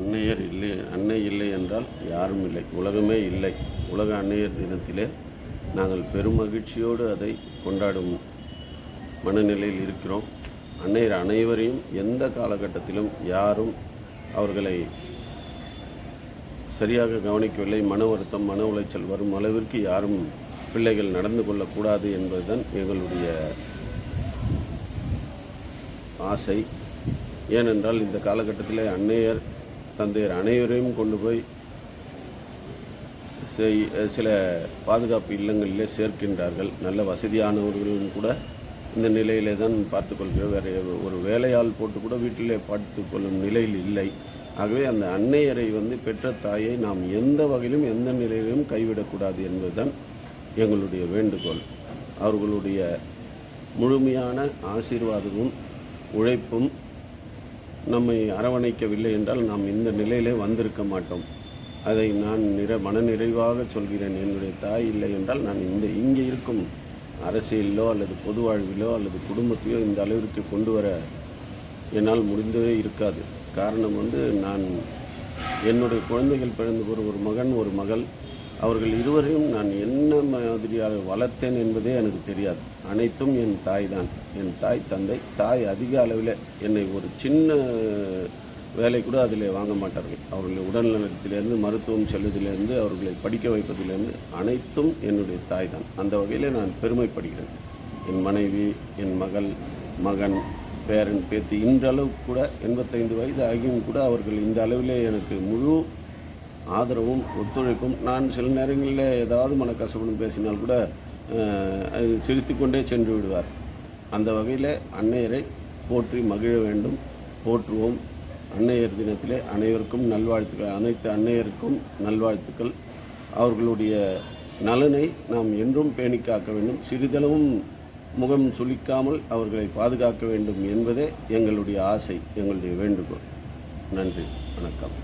அன்னை இல்லை என்றால் யாரும் இல்லை, உலகமே இல்லை. உலக அன்னையர் தினத்திலே நாங்கள் பெரும் மகிழ்ச்சியோடு அதை கொண்டாடும் மனநிலையில் இருக்கிறோம். அன்னையர் அனைவரையும் எந்த காலகட்டத்திலும் யாரும் அவர்களை சரியாக கவனிக்கவில்லை. மன வருத்தம், மன உளைச்சல் வரும் அளவிற்கு யாரும் பிள்ளைகள் நடந்து கொள்ளக்கூடாது என்பதுதான் எங்களுடைய ஆசை. ஏனென்றால் இந்த காலகட்டத்தில் அன்னையர் தந்தையர் அனைவரையும் கொண்டு போய் சில பாதுகாப்பு இல்லங்களிலே சேர்க்கின்றார்கள். நல்ல வசதியானவர்களும் கூட இந்த நிலையிலே தான் பார்த்து கொள்கிறோம். வேறு ஒரு வேலையால் போட்டு கூட வீட்டிலே பார்த்து கொள்ளும் நிலையில் இல்லை. ஆகவே அந்த அன்னையரை பெற்ற தாயை நாம் எந்த வகையிலும் எந்த நிலையிலும் கைவிடக்கூடாது என்பதுதான் எங்களுடைய வேண்டுகோள். அவர்களுடைய முழுமையான ஆசீர்வாதமும் உழைப்பும் நம்மை அரவணைக்கவில்லை என்றால் நாம் இந்த நிலையிலே வந்திருக்க மாட்டோம். அதை நான் மனநிறைவாக சொல்கிறேன். என்னுடைய தாய் இல்லை என்றால் நான் இங்கே இருக்கும் அரசியலிலோ அல்லது பொது வாழ்விலோ அல்லது குடும்பத்தையோ இந்த அளவிற்கு கொண்டு வர என்னால் முடிந்தவே இருக்காது. காரணம் நான் என்னுடைய குழந்தைகள் பிறந்த ஒரு மகன் ஒரு மகள், அவர்கள் இருவரையும் நான் என்ன மாதிரியாக வளர்த்தேன் என்பதே எனக்கு தெரியாது. அனைத்தும் என் தாய் தான், என் தாய் தந்தை. தாய் அதிக அளவில் என்னை ஒரு சின்ன வேலை கூட அதில் வாங்க மாட்டார்கள். அவர்களுடைய உடல்நலத்திலேருந்து மருத்துவம் செல்வதிலிருந்து அவர்களை படிக்க வைப்பதிலிருந்து அனைத்தும் என்னுடைய தாய் தான். அந்த வகையில் நான் பெருமைப்படுகிறேன். என் மனைவி, என் மகன், பேரன், பேத்தி இன்றளவுக்கு கூட 85 வயது ஆகியும் கூட அவர்கள் இந்த அளவிலே எனக்கு முழு ஆதரவும் ஒத்துழைப்பும். நான் சில நேரங்களில் ஏதாவது மனக்கசப்புடன் பேசினால் கூட சிரித்து கொண்டே சென்று விடுவார். அந்த வகையில் அன்னையரை போற்றி மகிழ வேண்டும், போற்றுவோம். அன்னையர் தினத்திலே அனைவருக்கும் நல்வாழ்த்துக்கள். அனைத்து அன்னையருக்கும் நல்வாழ்த்துக்கள். அவர்களுடைய நலனை நாம் என்றும் பேணி காக்க வேண்டும். சிறிதளவும் முகம் சுளிக்காமல் அவர்களை பாதுகாக்க வேண்டும் என்பதே எங்களுடைய ஆசை, எங்களுடைய வேண்டுகோள். நன்றி, வணக்கம்.